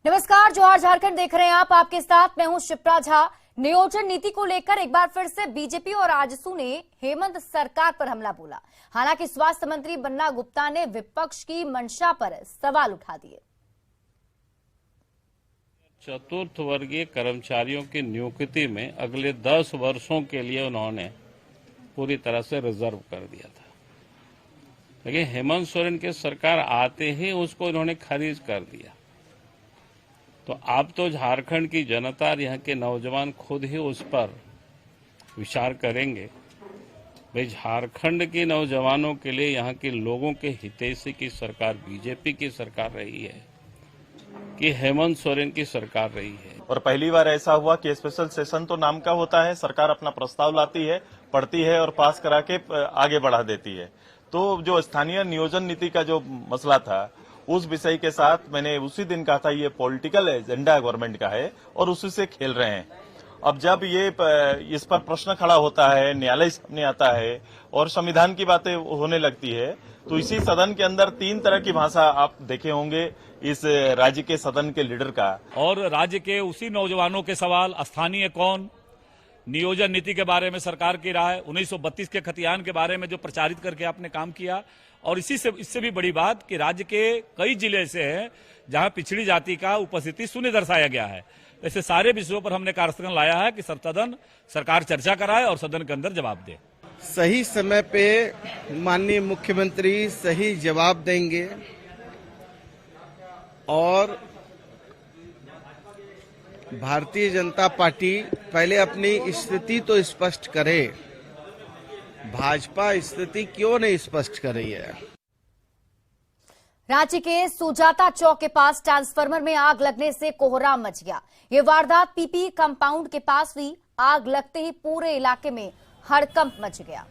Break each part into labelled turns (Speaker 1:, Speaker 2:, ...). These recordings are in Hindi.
Speaker 1: नमस्कार, जोहार झारखंड देख रहे हैं आप। आपके साथ मैं हूं शिप्रा झा। नियोजन नीति को लेकर एक बार फिर से बीजेपी और आजसू ने हेमंत सरकार पर हमला बोला। हालांकि स्वास्थ्य मंत्री बन्ना गुप्ता ने विपक्ष की मंशा पर सवाल उठा दिए।
Speaker 2: चतुर्थ वर्गीय कर्मचारियों की नियुक्ति में अगले 10 वर्षों के लिए उन्होंने पूरी तरह से रिजर्व कर दिया था, लेकिन हेमंत सोरेन की सरकार आते ही उसको इन्होंने खारिज कर दिया। तो अब तो झारखंड की जनता और यहाँ के नौजवान खुद ही उस पर विचार करेंगे। भाई, झारखंड के नौजवानों के लिए, यहाँ के लोगों के हितैषी की सरकार बीजेपी की सरकार रही है कि हेमंत सोरेन की सरकार रही है।
Speaker 3: और पहली बार ऐसा हुआ कि स्पेशल सेशन तो नाम का होता है, सरकार अपना प्रस्ताव लाती है, पढ़ती है और पास करा के आगे बढ़ा देती है। तो जो स्थानीय नियोजन नीति का जो मसला था, उस विषय के साथ मैंने उसी दिन कहा था ये पॉलिटिकल एजेंडा गवर्नमेंट का है और उसी से खेल रहे हैं। अब जब ये इस पर प्रश्न खड़ा होता है, न्यायालय सामने आता है और संविधान की बातें होने लगती है, तो इसी सदन के अंदर 3 तरह की भाषा आप देखे होंगे इस राज्य के सदन के लीडर का।
Speaker 4: और राज्य के उसी नौजवानों के सवाल, स्थानीय कौन, नियोजन नीति के बारे में सरकार की राय, 1932 के खतियान के बारे में जो प्रचारित करके आपने काम किया, और इससे भी बड़ी बात कि राज्य के कई जिले से हैं जहां पिछड़ी जाति का उपस्थिति शून्य दर्शाया गया है। ऐसे सारे विषयों पर हमने कार्यक्रम लाया है कि सदन सरकार चर्चा कराए और सदन के अंदर जवाब दे।
Speaker 5: सही समय पे माननीय मुख्यमंत्री सही जवाब देंगे और भारतीय जनता पार्टी पहले अपनी स्थिति तो स्पष्ट करे। भाजपा स्थिति क्यों नहीं स्पष्ट कर रही है?
Speaker 1: रांची के सुजाता चौक के पास ट्रांसफार्मर में आग लगने से कोहराम मच गया। ये वारदात पीपी कंपाउंड के पास हुई। आग लगते ही पूरे इलाके में हड़कंप मच गया।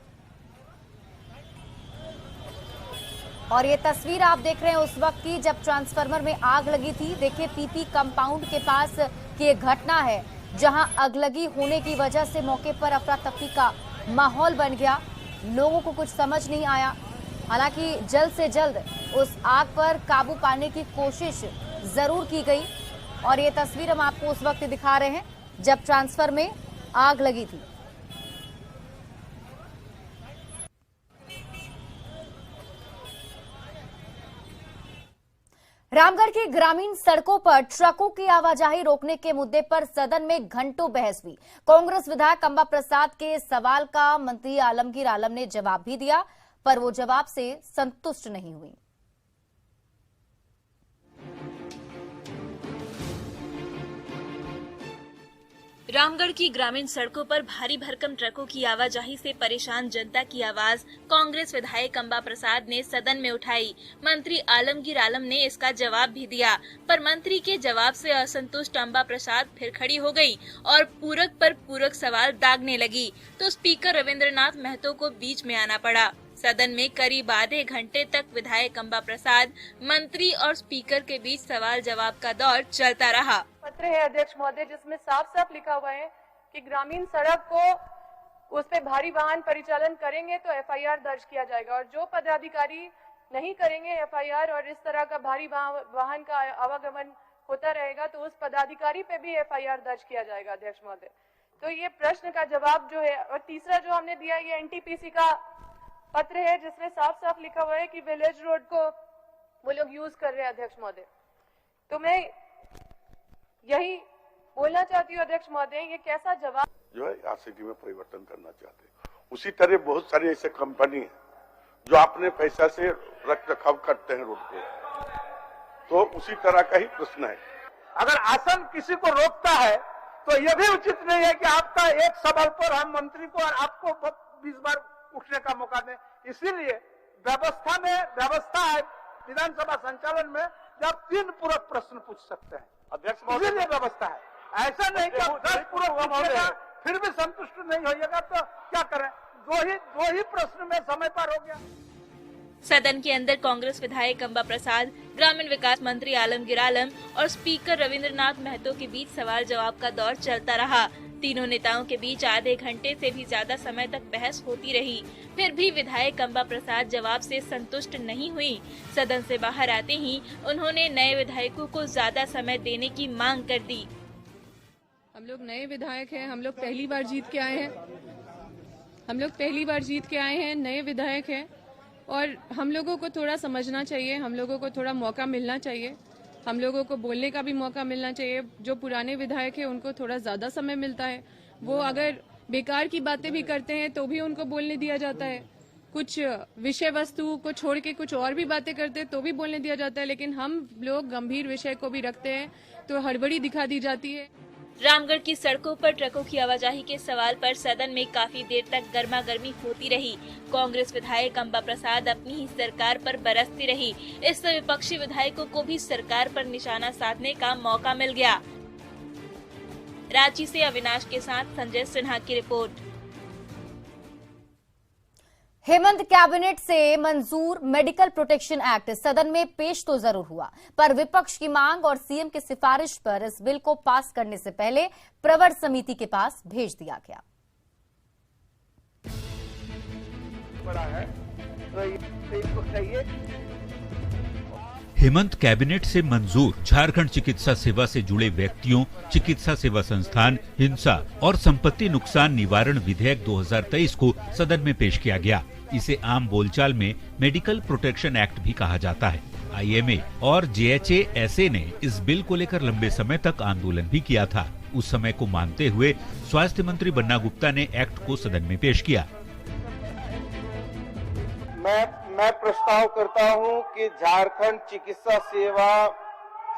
Speaker 1: और ये तस्वीर आप देख रहे हैं उस वक्त की जब ट्रांसफार्मर में आग लगी थी। देखिए, पीपी कंपाउंड के पास की एक घटना है जहां अगलगी होने की वजह से मौके पर अफरा तफरी का माहौल बन गया। लोगों को कुछ समझ नहीं आया। हालांकि जल्द से जल्द उस आग पर काबू पाने की कोशिश जरूर की गई। और ये तस्वीर हम आपको उस वक्त दिखा रहे हैं जब ट्रांसफर में आग लगी थी। रामगढ़ की ग्रामीण सड़कों पर ट्रकों की आवाजाही रोकने के मुद्दे पर सदन में घंटों बहस हुई। कांग्रेस विधायक अंबा प्रसाद के सवाल का मंत्री आलमगीर आलम ने जवाब भी दिया, पर वो जवाब से संतुष्ट नहीं हुई।
Speaker 6: रामगढ़ की ग्रामीण सड़कों पर भारी भरकम ट्रकों की आवाजाही से परेशान जनता की आवाज कांग्रेस विधायक अंबा प्रसाद ने सदन में उठाई। मंत्री आलमगीर आलम ने इसका जवाब भी दिया, पर मंत्री के जवाब से असंतुष्ट अंबा प्रसाद फिर खड़ी हो गई और पूरक पर पूरक सवाल दागने लगी। तो स्पीकर रविंद्रनाथ महतो को बीच में आना पड़ा। सदन में करीब आधे घंटे तक विधायक अंबा प्रसाद, मंत्री और स्पीकर के बीच सवाल जवाब का दौर चलता रहा।
Speaker 7: पत्र है अध्यक्ष महोदय जिसमें साफ साफ लिखा हुआ है कि ग्रामीण सड़क को उस पे भारी वाहन परिचालन करेंगे तो एफआईआर दर्ज किया जाएगा, और जो पदाधिकारी नहीं करेंगे एफआईआर और इस तरह का भारी वाहन का आवागमन होता रहेगा तो उस पदाधिकारी पे भी एफआईआर दर्ज किया जाएगा। अध्यक्ष महोदय, तो ये प्रश्न का जवाब जो है। और तीसरा जो हमने दिया, ये एनटीपीसी का पत्र है जिसमें साफ साफ लिखा हुआ है कि विलेज रोड को वो लोग यूज कर रहे हैं। अध्यक्ष महोदय, तो मैं यही बोलना चाहती हूँ अध्यक्ष महोदय, ये कैसा जवाब
Speaker 8: जो है आरसीटी में परिवर्तन करना चाहते हैं। उसी तरह बहुत सारी ऐसे कंपनी है जो अपने पैसा से रख रखाव करते हैं रोड को, तो उसी तरह का ही प्रश्न है।
Speaker 9: अगर आसन किसी को रोकता है तो यह भी उचित नहीं है कि आपका एक सवाल पर हम मंत्री को और आपको 20 बार उठने का मौका दें। इसीलिए व्यवस्था है विधानसभा संचालन में जब 3 पूरक प्रश्न पूछ सकते हैं। अध्यक्ष महोदय, इसीलिए व्यवस्था है। ऐसा नहीं कि 10 पूरक पूछेगा फिर भी संतुष्ट नहीं होइएगा तो क्या करें? दो ही प्रश्न में समय पार हो गया।
Speaker 6: सदन के अंदर कांग्रेस विधायक अंबा प्रसाद, ग्रामीण विकास मंत्री आलमगीर आलम और स्पीकर रविंद्रनाथ महतो के बीच सवाल जवाब का दौर चलता रहा। तीनों नेताओं के बीच आधे घंटे से भी ज्यादा समय तक बहस होती रही। फिर भी विधायक अंबा प्रसाद जवाब से संतुष्ट नहीं हुई। सदन से बाहर आते ही उन्होंने नए विधायकों को ज्यादा समय देने की मांग कर दी।
Speaker 7: हम लोग नए विधायक हैं, हम लोग पहली बार जीत के आए हैं, नए विधायक हैं और हम लोगों को थोड़ा समझना चाहिए, हम लोगों को थोड़ा मौका मिलना चाहिए, हम लोगों को बोलने का भी मौका मिलना चाहिए। जो पुराने विधायक हैं उनको थोड़ा ज्यादा समय मिलता है, वो अगर बेकार की बातें भी करते हैं तो भी उनको बोलने दिया जाता है, कुछ विषय वस्तु को छोड़ के कुछ और भी बातें करते हैं तो भी बोलने दिया जाता है, लेकिन हम लोग गंभीर विषय को भी रखते हैं तो हड़बड़ी दिखा दी जाती है।
Speaker 6: रामगढ़ की सड़कों पर ट्रकों की आवाजाही के सवाल पर सदन में काफी देर तक गर्मागर्मी होती रही। कांग्रेस विधायक अंबा प्रसाद अपनी ही सरकार पर बरसती रही। इससे विपक्षी विधायकों को भी सरकार पर निशाना साधने का मौका मिल गया। रांची से अविनाश के साथ संजय सिन्हा की रिपोर्ट।
Speaker 1: हेमंत कैबिनेट से मंजूर मेडिकल प्रोटेक्शन एक्ट सदन में पेश तो जरूर हुआ, पर विपक्ष की मांग और सीएम की सिफारिश पर इस बिल को पास करने से पहले प्रवर समिति के पास भेज दिया गया।
Speaker 10: हेमंत कैबिनेट से मंजूर झारखंड चिकित्सा सेवा से जुड़े व्यक्तियों, चिकित्सा सेवा संस्थान, हिंसा और संपत्ति नुकसान निवारण विधेयक 2023 को सदन में पेश किया गया। इसे आम बोलचाल में मेडिकल प्रोटेक्शन एक्ट भी कहा जाता है। आईएमए और जेएचएएसए ने इस बिल को लेकर लंबे समय तक आंदोलन भी किया था। उस समय को मानते हुए स्वास्थ्य मंत्री बन्ना गुप्ता ने एक्ट को सदन में पेश किया।
Speaker 5: मैं प्रस्ताव करता हूं कि झारखंड चिकित्सा सेवा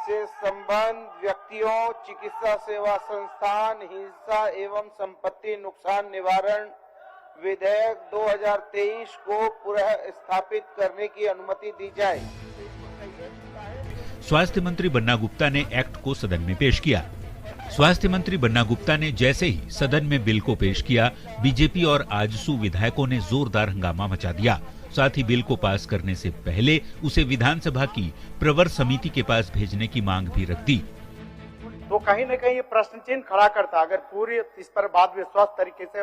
Speaker 5: से संबंध व्यक्तियों, चिकित्सा सेवा संस्थान, हिंसा एवं संपत्ति नुकसान निवारण विधेयक 2023 को पुनः स्थापित करने की अनुमति दी जाए।
Speaker 10: स्वास्थ्य मंत्री बन्ना गुप्ता ने एक्ट को सदन में पेश किया। स्वास्थ्य मंत्री बन्ना गुप्ता ने जैसे ही सदन में बिल को पेश किया, बीजेपी और आजसू विधायकों ने जोरदार हंगामा मचा दिया। साथ ही बिल को पास करने से पहले उसे विधानसभा की प्रवर समिति के पास भेजने की मांग भी रख दी।
Speaker 9: तो कहीं न कहीं प्रश्न चिन्ह खड़ा करता, अगर पूरी इस पर वाद विश्वास तरीके से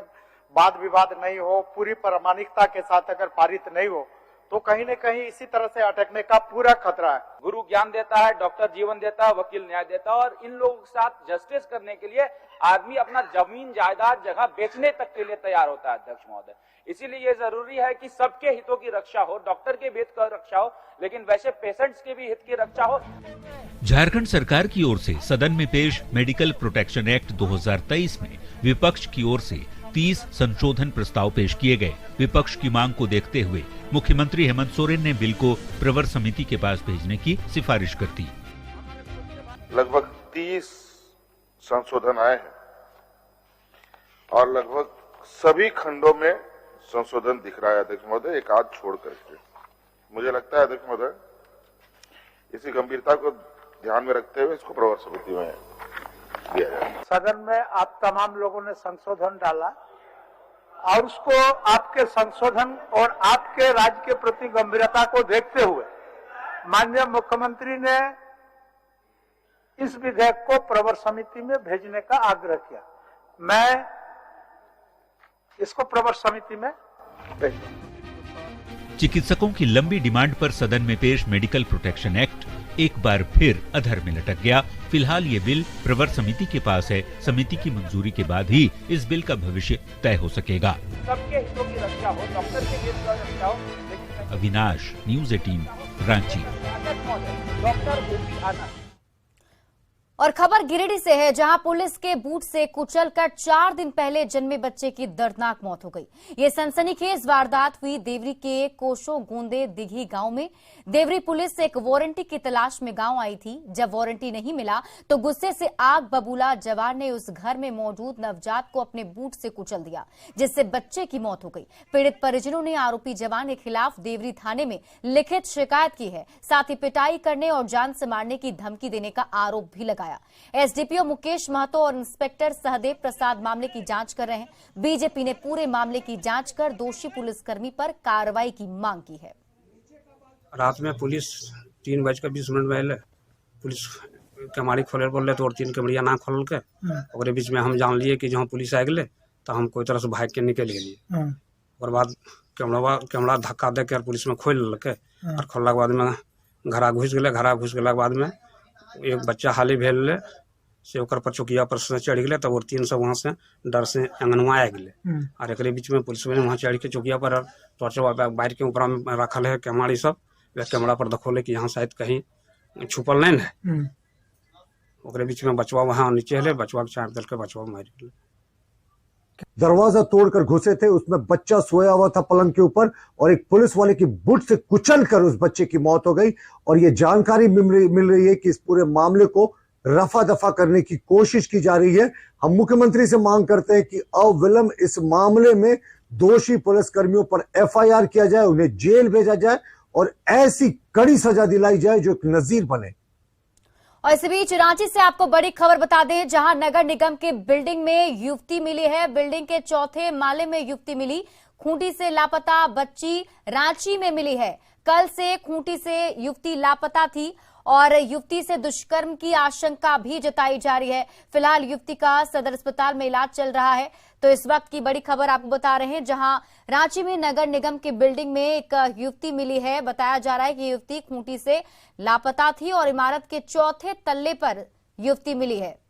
Speaker 9: वाद विवाद नहीं हो, पूरी प्रामाणिकता के साथ अगर पारित नहीं हो, तो कहीं न कहीं इसी तरह से अटकने का पूरा खतरा है।
Speaker 11: गुरु ज्ञान देता है, डॉक्टर जीवन देता है, वकील न्याय देता है, और इन लोगों के साथ जस्टिस करने के लिए आदमी अपना जमीन जायदाद जगह बेचने तक के लिए तैयार होता है। अध्यक्ष महोदय, इसीलिए ये जरूरी है कि सबके हितों की रक्षा हो, डॉक्टर के भी हित की रक्षा हो, लेकिन वैसे पेशेंट्स के भी हित की रक्षा हो।
Speaker 10: झारखंड सरकार की ओर से सदन में पेश मेडिकल प्रोटेक्शन एक्ट 2023 में विपक्ष की ओर से 30 संशोधन प्रस्ताव पेश किए गए। विपक्ष की मांग को देखते हुए मुख्यमंत्री हेमंत सोरेन ने बिल को प्रवर समिति के पास भेजने की सिफारिश कर दी।
Speaker 8: लगभग 30 संशोधन आए हैं और लगभग सभी खंडों में संशोधन दिख रहा है अध्यक्ष महोदय, एक आध छोड़ करके। मुझे लगता है अध्यक्ष महोदय, इसी गंभीरता को ध्यान में रखते हुए इसको प्रवर समिति में दिया जाए।
Speaker 9: सदन में आप तमाम लोगों ने संशोधन डाला और उसको आपके संशोधन और आपके राज्य के प्रति गंभीरता को देखते हुए माननीय मुख्यमंत्री ने इस विधेयक को प्रवर समिति में भेजने का आग्रह किया। मैं इसको प्रवर समिति में भेज दूंगा।
Speaker 10: चिकित्सकों की लंबी डिमांड पर सदन में पेश मेडिकल प्रोटेक्शन एक्ट एक बार फिर अधर में लटक गया। फिलहाल ये बिल प्रवर समिति के पास है। समिति की मंजूरी के बाद ही इस बिल का भविष्य तय हो सकेगा।
Speaker 11: सबके हितों की रक्षा हो, डॉक्टर के हित की रक्षा हो।
Speaker 10: Avinash, news 18, Ranchi.
Speaker 11: Doctor OP Anand.
Speaker 1: और खबर गिरिडीह से है, जहां पुलिस के बूट से कुचलकर 4 दिन पहले जन्मे बच्चे की दर्दनाक मौत हो गई। ये सनसनीखेज वारदात हुई देवरी के कोशो गोंदे दिघी गांव में। देवरी पुलिस एक वारंटी की तलाश में गांव आई थी। जब वारंटी नहीं मिला तो गुस्से से आग बबूला जवान ने उस घर में मौजूद नवजात को अपने बूट से कुचल दिया, जिससे बच्चे की मौत हो गई। पीड़ित परिजनों ने आरोपी जवान के खिलाफ देवरी थाने में लिखित शिकायत की है। साथ ही पिटाई करने और जान से मारने की धमकी देने का आरोप भी लगाया। एसडीपीओ मुकेश महतो और इंस्पेक्टर सहदेव प्रसाद मामले की जांच कर रहे हैं। बीजेपी ने पूरे मामले की जांच कर दोषी पुलिसकर्मी पर कार्रवाई की मांग की है।
Speaker 12: रात में पुलिस 3:20 पहले पुलिस केमाड़ी खोले बोल तो और 3 केमड़िया ना खोल के ओकरे बीच में हम जान लिए कि जहाँ पुलिस आ गए तो हम कोई तरह से भाग के निकल गए। और बाद केमड़ा धक्का दे के पुलिस में खोल लके और खोलला के बाद में घरा घुस गए। घरा घुस गला के बाद में एक बच्चा हाली भेल से ओकर पर चौकिया पर से चढ़ गए। तब और 3 सब वहाँ से डर से अंगनवा आ गए। और एक बीच में पुलिस में वहाँ चढ़ के चौकिया पर टॉर्च बाहर के ऊपर में रखल है केमाड़ी सब। वह कैमरा पर देखोले कि यहाँ शायद कहीं छुपल नहीं है। ओकरे बीच में बचवा वहाँ नीचे है, बचवा के चाट दल के बचवा मार गए।
Speaker 13: दरवाजा तोड़कर घुसे थे, उसमें बच्चा सोया हुआ था पलंग के ऊपर और एक पुलिस वाले की बुट से कुचलकर उस बच्चे की मौत हो गई। और ये जानकारी मिल रही है कि इस पूरे मामले को रफा दफा करने की कोशिश की जा रही है। हम मुख्यमंत्री से मांग करते हैं कि अविलंब इस मामले में दोषी पुलिसकर्मियों पर एफआईआर किया जाए, उन्हें जेल भेजा जाए और ऐसी कड़ी सजा दिलाई जाए जो एक नजीर बने।
Speaker 1: और इसी बीच रांची से आपको बड़ी खबर बता दें, जहां नगर निगम के बिल्डिंग में युवती मिली है। बिल्डिंग के 4थे माले में युवती मिली। खूंटी से लापता बच्ची रांची में मिली है। कल से खूंटी से युवती लापता थी और युवती से दुष्कर्म की आशंका भी जताई जा रही है। फिलहाल युवती का सदर अस्पताल में इलाज चल रहा है। तो इस वक्त की बड़ी खबर आपको बता रहे हैं, जहां रांची में नगर निगम की बिल्डिंग में एक युवती मिली है। बताया जा रहा है कि युवती खूंटी से लापता थी और इमारत के 4थे तल्ले पर युवती मिली है।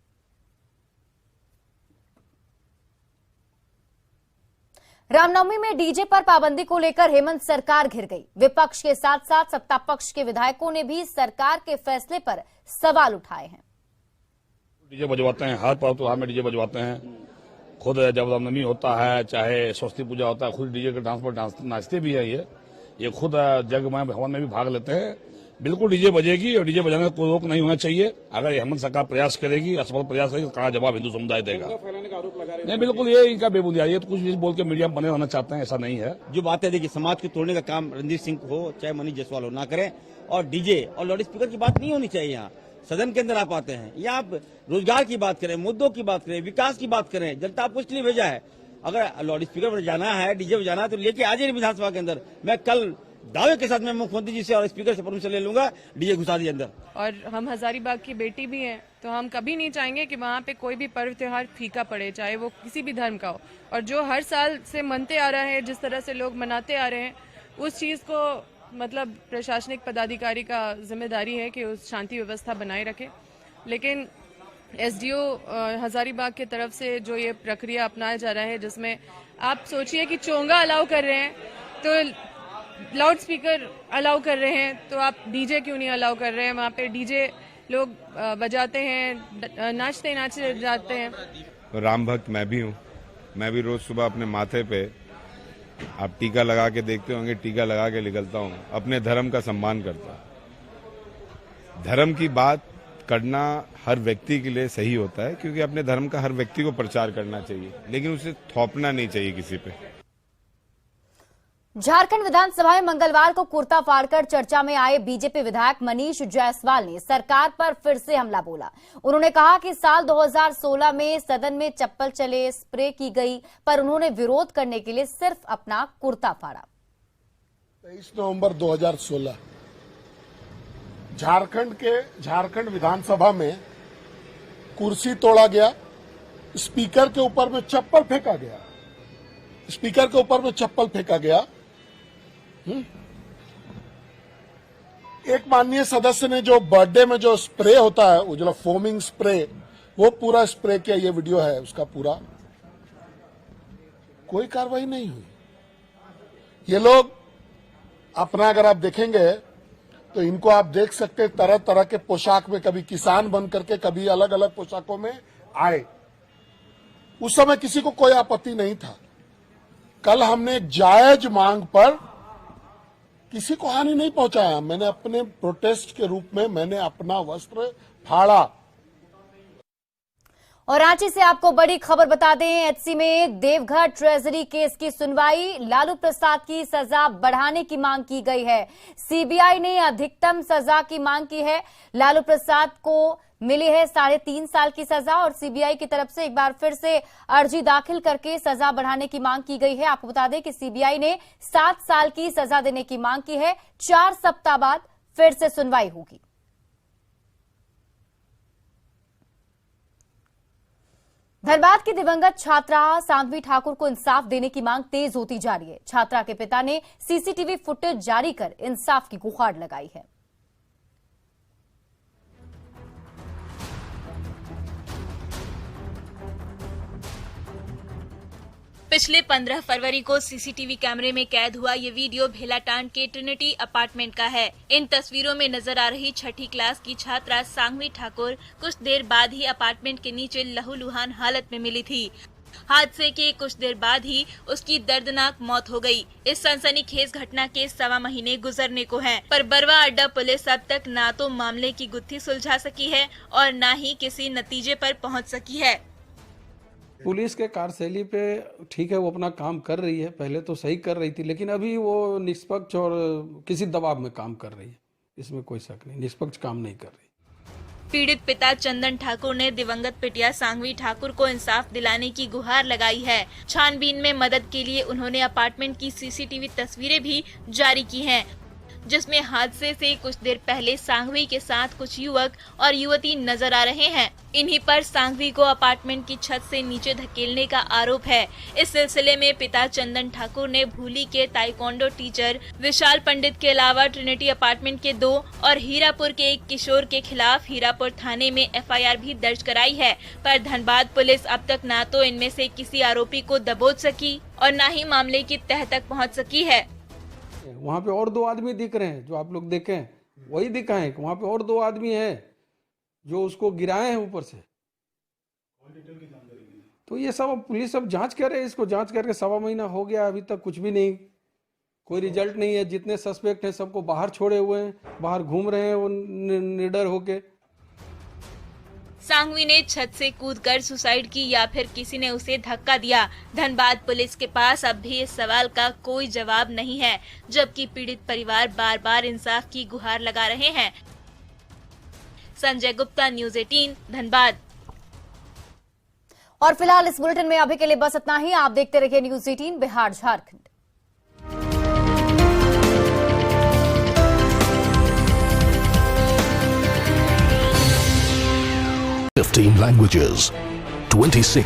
Speaker 1: रामनवमी में डीजे पर पाबंदी को लेकर हेमंत सरकार घिर गई। विपक्ष के साथ साथ सत्ता पक्ष के विधायकों ने भी सरकार के फैसले पर सवाल उठाए हैं।
Speaker 4: डीजे बजवाते हैं, हर पर्व त्योहार में डीजे बजवाते हैं। खुद जब रामनवमी होता है, चाहे सरस्वती पूजा होता है, खुद डीजे के डांस पर नाचते भी है। ये खुद जगमय भवन में भी भाग लेते हैं। बिल्कुल डीजे बजेगी और डीजे बजाने का कोई रोक नहीं होना चाहिए। अगर हेमंत सरकार प्रयास करेगी, असफल प्रयास करेगी, तो कड़ा जवाब हिंदू समुदाय देगा। नहीं, बिल्कुल ये इनका बेबुनियाद, ये तो कुछ बोल के मीडिया में बने रहना चाहते हैं, ऐसा नहीं है।
Speaker 14: जो बात है, देखिए, समाज को तोड़ने का काम रणजीत सिंह हो चाहे मनीष जायसवाल हो ना करें। और डीजे और लाउड स्पीकर की बात नहीं होनी चाहिए। यहाँ सदन के अंदर आप आते हैं, यहाँ आप रोजगार की बात करें, मुद्दों की बात करें, विकास की बात करें। जनता आपको इसलिए भेजा है। अगर लाउड स्पीकर पर जाना है, डीजे बजाना है, तो लेके आ जाइए विधानसभा के अंदर। मैं कल दावे के साथ मैं मुख्यमंत्री जी से और स्पीकर से परमिशन ले लूंगा, डीजे घुसा दिए अंदर।
Speaker 7: और हम हजारीबाग की बेटी भी हैं, तो हम कभी नहीं चाहेंगे कि वहाँ पे कोई भी पर्व त्योहार फीका पड़े, चाहे वो किसी भी धर्म का हो। और जो हर साल से मनते आ रहा है, जिस तरह से लोग मनाते आ रहे हैं, उस चीज को मतलब प्रशासनिक पदाधिकारी का जिम्मेदारी है कि उस शांति व्यवस्था बनाए रखे। लेकिन एसडीओ हजारीबाग की तरफ से जो ये प्रक्रिया अपनाया जा रहा है, जिसमें आप सोचिए कि चोंगा अलाउ कर रहे हैं तो लाउड स्पीकर अलाउ कर रहे हैं, तो आप डीजे क्यों नहीं अलाउ कर रहे हैं? वहाँ पे डीजे लोग बजाते हैं, नाचते जाते हैं।
Speaker 15: राम भक्त मैं भी हूँ। मैं भी रोज सुबह अपने माथे पे आप टीका लगा के देखते होंगे, टीका लगा के निकलता हूँ। अपने धर्म का सम्मान करता हूँ। धर्म की बात करना हर व्यक्ति के लिए सही होता है, क्योंकि अपने धर्म का हर व्यक्ति को प्रचार करना चाहिए, लेकिन उसे थोपना नहीं चाहिए किसी पे।
Speaker 1: झारखंड विधानसभा में मंगलवार को कुर्ता फाड़कर चर्चा में आए बीजेपी विधायक मनीष जायसवाल ने सरकार पर फिर से हमला बोला। उन्होंने कहा कि साल 2016 में सदन में चप्पल चले स्प्रे की गई, पर उन्होंने विरोध करने के लिए सिर्फ अपना कुर्ता फाड़ा।
Speaker 16: 23 नवंबर 2016 झारखंड विधानसभा में कुर्सी तोड़ा गया, स्पीकर के ऊपर में चप्पल फेंका गया। स्पीकर के ऊपर में चप्पल फेंका गया। एक माननीय सदस्य ने जो बर्थडे में जो स्प्रे होता है, वो जो फोमिंग स्प्रे, वो पूरा स्प्रे किया। ये वीडियो है उसका पूरा। कोई कार्रवाई नहीं हुई। ये लोग अपना अगर आप देखेंगे तो इनको आप देख सकते हैं, तरह तरह के पोशाक में, कभी किसान बन करके, कभी अलग अलग पोशाकों में आए। उस समय किसी को कोई आपत्ति नहीं था। कल हमने एक जायज मांग पर किसी को हानि नहीं पहुंचाया। मैंने अपने प्रोटेस्ट के रूप में मैंने अपना वस्त्र फाड़ा।
Speaker 1: और रांची से आपको बड़ी खबर बता दें, एचसी में देवघर ट्रेजरी केस की सुनवाई। लालू प्रसाद की सजा बढ़ाने की मांग की गई है। सीबीआई ने अधिकतम सजा की मांग की है। लालू प्रसाद को मिली है 3.5 साल की सजा और सीबीआई की तरफ से एक बार फिर से अर्जी दाखिल करके सजा बढ़ाने की मांग की गई है। आपको बता दें कि सीबीआई ने 7 साल की सजा देने की मांग की है। 4 सप्ताह बाद फिर से सुनवाई होगी। धनबाद की दिवंगत छात्रा सांघवी ठाकुर को इंसाफ देने की मांग तेज होती जा रही है। छात्रा के पिता ने सीसीटीवी फुटेज जारी कर इंसाफ की गुहार लगाई है।
Speaker 6: पिछले 15 फरवरी को सीसीटीवी कैमरे में कैद हुआ ये वीडियो भेलाटांड के ट्रिनिटी अपार्टमेंट का है। इन तस्वीरों में नजर आ रही छठी क्लास की छात्रा सांघवी ठाकुर कुछ देर बाद ही अपार्टमेंट के नीचे लहूलुहान हालत में मिली थी। हादसे के कुछ देर बाद ही उसकी दर्दनाक मौत हो गई। इस सनसनीखेज घटना के 1.25 महीने गुजरने को हैं, पर बरवा अड्डा पुलिस अब तक ना तो मामले की गुत्थी सुलझा सकी है और न ही किसी नतीजे पर पहुंच सकी है।
Speaker 17: पुलिस के कार्यशैली पे ठीक है, वो अपना काम कर रही है, पहले तो सही कर रही थी, लेकिन अभी वो निष्पक्ष और किसी दबाव में काम कर रही है, इसमें कोई शक नहीं, निष्पक्ष काम नहीं कर रही।
Speaker 6: पीड़ित पिता चंदन ठाकुर ने दिवंगत पिटिया सांघवी ठाकुर को इंसाफ दिलाने की गुहार लगाई है। छानबीन में मदद के लिए उन्होंने अपार्टमेंट की सीसीटीवी तस्वीरें भी जारी की हैं, जिसमें हादसे से कुछ देर पहले सांघवी के साथ कुछ युवक और युवती नजर आ रहे हैं। इन्हीं पर सांघवी को अपार्टमेंट की छत से नीचे धकेलने का आरोप है। इस सिलसिले में पिता चंदन ठाकुर ने भूली के ताइक्वांडो टीचर विशाल पंडित के अलावा ट्रिनिटी अपार्टमेंट के 2 और हीरापुर के एक किशोर के खिलाफ हीरापुर थाने में एफआईआर भी दर्ज कराई है, पर धनबाद पुलिस अब तक न तो इनमें से किसी आरोपी को दबोच सकी और न ही मामले की तह तक पहुँच सकी है।
Speaker 17: वहाँ पे और 2 आदमी दिख रहे हैं, जो आप लोग देखें वही दिखाएं। वहाँ पे और 2 आदमी हैं जो उसको गिराए हैं ऊपर से। तो ये सब पुलिस अब जांच कर रहे हैं, इसको जांच करके 1.25 महीना हो गया, अभी तक कुछ भी नहीं, कोई रिजल्ट नहीं है। जितने सस्पेक्ट हैं सबको बाहर छोड़े हुए हैं, बाहर घूम रहे हैं वो निडर होके।
Speaker 6: सांघवी ने छत से कूदकर सुसाइड की या फिर किसी ने उसे धक्का दिया? धनबाद पुलिस के पास अब भी इस सवाल का कोई जवाब नहीं है, जबकि पीड़ित परिवार बार बार इंसाफ की गुहार लगा रहे हैं। संजय गुप्ता, न्यूज़ 18, धनबाद।
Speaker 1: और फिलहाल इस बुलेटिन में अभी के लिए बस इतना ही। आप देखते रहिए न्यूज़ 18 बिहार झारखंड।
Speaker 18: 15 languages, 26